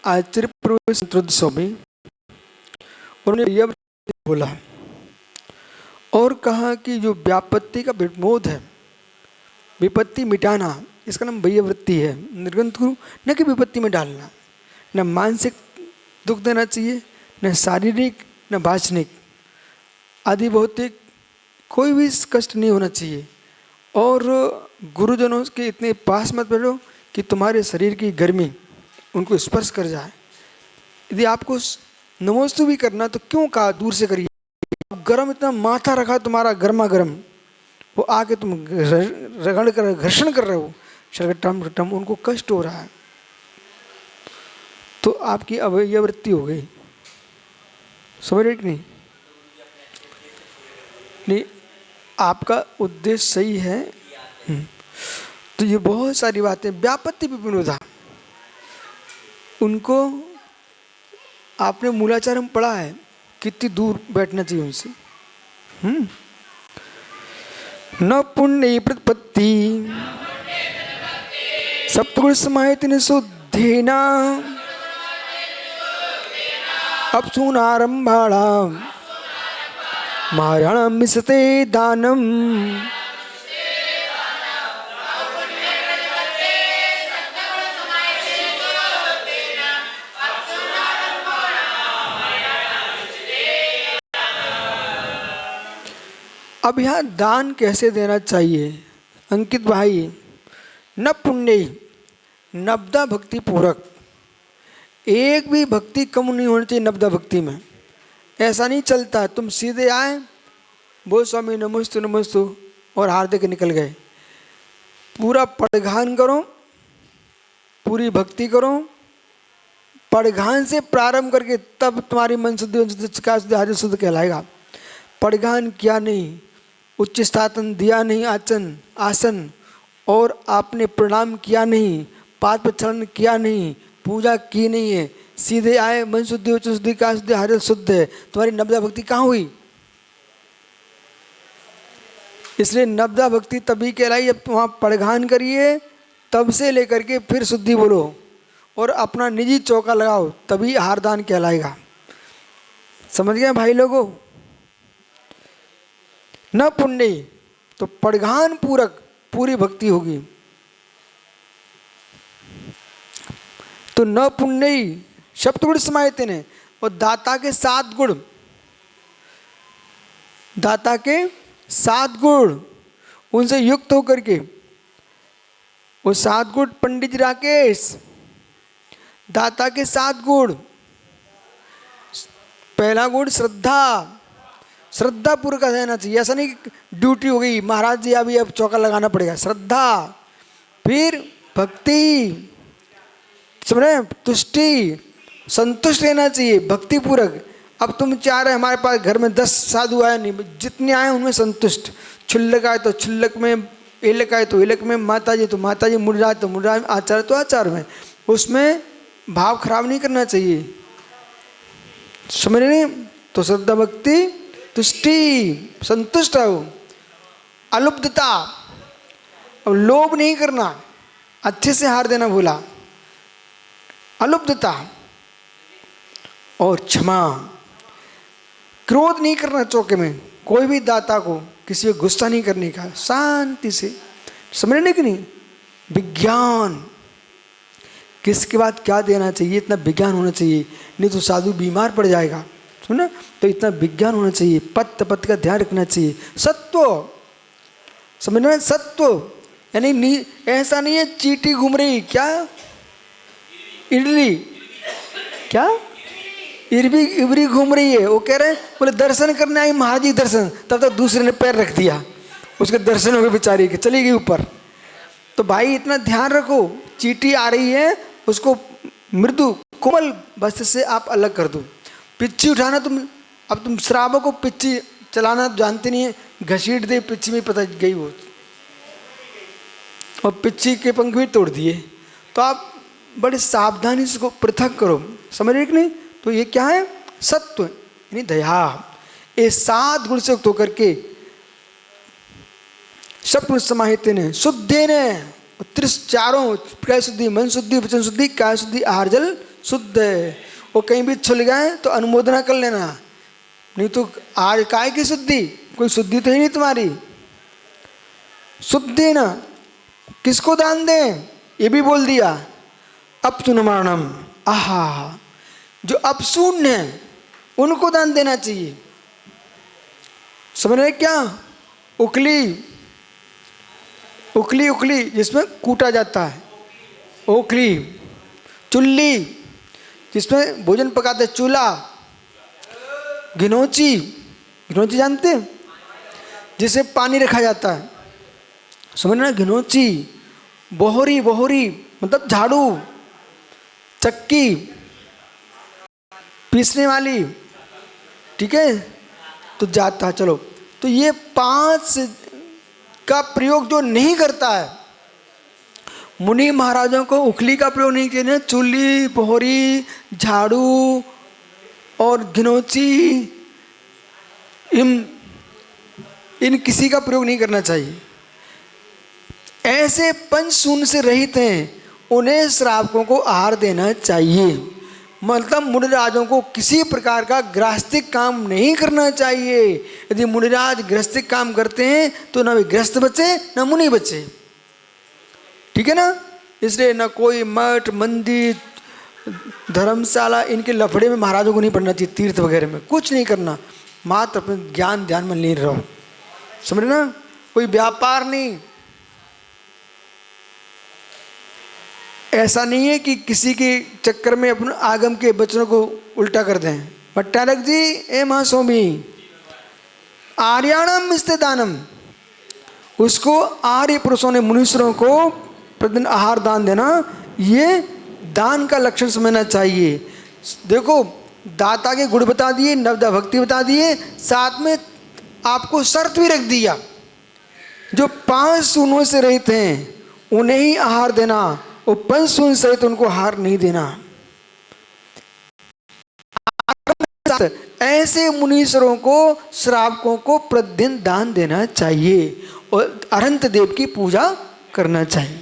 आचार्य प्रवेश स्वामी उन्होंने यह बोला और कहा कि जो व्यापत्ति का विमोद है, विपत्ति मिटाना, इसका नाम वैयवृत्ति है। निर्गंत गुरु न कि विपत्ति में डालना, न मानसिक दुख देना चाहिए, न शारीरिक, न वाचनिक आदि भौतिक कोई भी कष्ट नहीं होना चाहिए। और गुरुजनों के इतने पास मत बैठो कि तुम्हारे शरीर की गर्मी उनको स्पर्श कर जाए। यदि आपको नमोस्तु भी करना तो क्यों कहा दूर से करिए। गर्म इतना माथा रखा तुम्हारा गर्मा गर्म, वो आके तुम रगड़ कर घर्षण कर रहे हो, शरगट्टम रट्टम, उनको कष्ट हो रहा है, तो आपकी अवयवृत्ति हो गई। समझ रहे कि नहीं? नहीं, आपका उद्देश्य सही है। तो ये बहुत सारी बातें व्यापत्ति विपिनोधा, उनको आपने मूलाचार में पढ़ा है कितनी दूर बैठना चाहिए उनसे। न पुण्य प्रतिपत्ति सप्तगुण समाहितेन शुद्धेन अपसूनारंभाणाम महाराणाम मिसते दानम। अब यहाँ दान कैसे देना चाहिए अंकित भाई? न पुण्य नब्दा भक्ति पूरक, एक भी भक्ति कम नहीं होनी चाहिए नब्दा भक्ति में। ऐसा नहीं चलता तुम सीधे आए बोल स्वामी नमस्तु नमस्तु और हार दे के निकल गए। पूरा पड़घान करो, पूरी भक्ति करो, पड़घान से प्रारंभ करके तब तुम्हारी मन शुद्धि का शुद्धि हाजिर शुद्ध कहलाएगा। पड़घान किया नहीं, उच्च स्थातन दिया नहीं आसन, और आपने प्रणाम किया नहीं, पाद प्रक्षालन किया नहीं, पूजा की नहीं है, सीधे आए मन शुद्धि उच्च शुद्धि का शुद्धि हाजिर शुद्ध है, तुम्हारी नब्दा भक्ति कहाँ हुई? इसलिए नब्दा भक्ति तभी कहलाई जब तुम वहाँ पड़घान करिए, तब से लेकर के फिर शुद्धि बोलो और अपना निजी चौका लगाओ, तभी हारदान कहलाएगा। समझ गए भाई लोगों? न पुण्य तो पड़घान पूरक पूरी भक्ति होगी। तो न पुण्य सप्तगुण समाहितेन ने, और दाता के 7 गुण, दाता के 7 गुण उनसे युक्त होकर के, वो 7 गुण पंडित जी राकेश, दाता के 7 गुण। पहला गुण श्रद्धा, श्रद्धा पूर्वक रहना चाहिए। ऐसा नहीं कि ड्यूटी हो गई महाराज जी अभी अब चौका लगाना पड़ेगा। श्रद्धा, फिर भक्ति, समझे, तुष्टि, संतुष्ट रहना चाहिए भक्ति पूर्वक। अब तुम चाह रहे हमारे पास घर में 10 साधु आए, नहीं, जितने आए उनमें संतुष्ट। क्षुल्लक आए तो क्षुल्लक में, एलक आए तो एलक में, माता जी तो माता जी, मुर्जा तो मुर्जा, आचार तो आचार में, उसमें भाव खराब नहीं करना चाहिए। समझ रहे? तो श्रद्धा भक्ति तुष्टि, संतुष्ट रहो। अलुब्धता, अब लोभ नहीं करना, अच्छे से हार देना भूला, अलुब्धता। और क्षमा, क्रोध नहीं करना चौके में, कोई भी दाता को किसी को गुस्सा नहीं करने का, शांति से। समझने कि नहीं? विज्ञान, किसके बाद क्या देना चाहिए इतना विज्ञान होना चाहिए, नहीं तो साधु बीमार पड़ जाएगा। सुना? तो इतना विज्ञान होना चाहिए, पत्त पत्त का ध्यान रखना चाहिए। सत्व, समझना, सत्व यानी ऐसा नहीं है चींटी घूम रही, क्या इडली, क्या इबरी घूम रही है। वो कह रहे बोले दर्शन करने आई महाराज जी दर्शन, तब तक दूसरे ने पैर रख दिया, उसके दर्शन हो गए बेचारी के, चली गई ऊपर। तो भाई इतना ध्यान रखो, चींटी आ रही है उसको मृदु कोमल वस्त्र से आप अलग कर दो। पिच्ची उठाना, तुम श्रावों को पिच्ची चलाना जानते नहीं है, घसीट दे पिच्ची में, पता गई वो, और पिच्ची के पंख भी तोड़ दिए। तो आप बड़े सावधानी से उसको पृथक करो। समझ रहे कि नहीं? तो ये क्या है? सत्व यानी दया। ये 7 गुण से युक्त होकर के सप्तगुण समाहितेन शुद्धेन, 34 चारों, क्रय शुद्धि, मन शुद्धि, वचन शुद्धि, काया शुद्धि, आहार जल शुद्ध है। वो कहीं भी छुल गए तो अनुमोदना कर लेना, नहीं तो आज काय की शुद्धि, कोई शुद्धि तो ही नहीं तुम्हारी। शुद्ध है ना, किसको दान दें ये भी बोल दिया। अपशून्यमाणम, आहा, जो अपशून्य है उनको दान देना चाहिए। समझ रहे क्या? उखली उखली उखली जिसमें कूटा जाता है, ओखली। चुल्ली जिसमें भोजन पकाते, चूल्हा। गिनोची, गिनोची जानते हैं, जिसे पानी रखा जाता है, समझ ना, गिनोची। बोहरी, बोहरी मतलब झाड़ू। चक्की पीसने वाली, ठीक है, तो जाता है। चलो, तो ये 5 का प्रयोग जो नहीं करता है, मुनि महाराजों को उखली का प्रयोग नहीं करना, चूल्ही, बोहरी, झाड़ू और गिनोची, इन किसी का प्रयोग नहीं करना चाहिए। ऐसे पंच शून्य से रहित हैं, उन्हें श्रावकों को आहार देना चाहिए। मतलब मुनिराजों को किसी प्रकार का गृहस्थिक काम नहीं करना चाहिए। यदि मुनिराज गृहस्थिक काम करते हैं तो ना वे गृहस्थ बचे ना मुनि बचे, ठीक है ना। इसलिए ना कोई मठ, मंदिर, धर्मशाला, इनके लफड़े में महाराजों को नहीं पढ़ना चाहिए। तीर्थ वगैरह में कुछ नहीं करना, मात्र अपने ज्ञान ध्यान में लीन रहो, समझ ना। कोई व्यापार नहीं। ऐसा नहीं है कि किसी के चक्कर में अपने आगम के वचनों को उल्टा कर दें। भट्टारक जी, ए महास्वामी, आर्याणम दानम, उसको आर्य पुरुषों ने, मुनीश्वरों को प्रतिदिन आहार दान देना, ये दान का लक्षण समझना चाहिए। देखो, दाता के गुण बता दिए, नवदा भक्ति बता दिए, साथ में आपको शर्त भी रख दिया, जो 5 शून्यों से रहित हैं उन्हें ही आहार देना, और 5 शून्य सहित उनको आहार नहीं देना। ऐसे मुनीश्वरों को, श्रावकों को प्रतिदिन दान देना चाहिए और अनंत देव की पूजा करना चाहिए।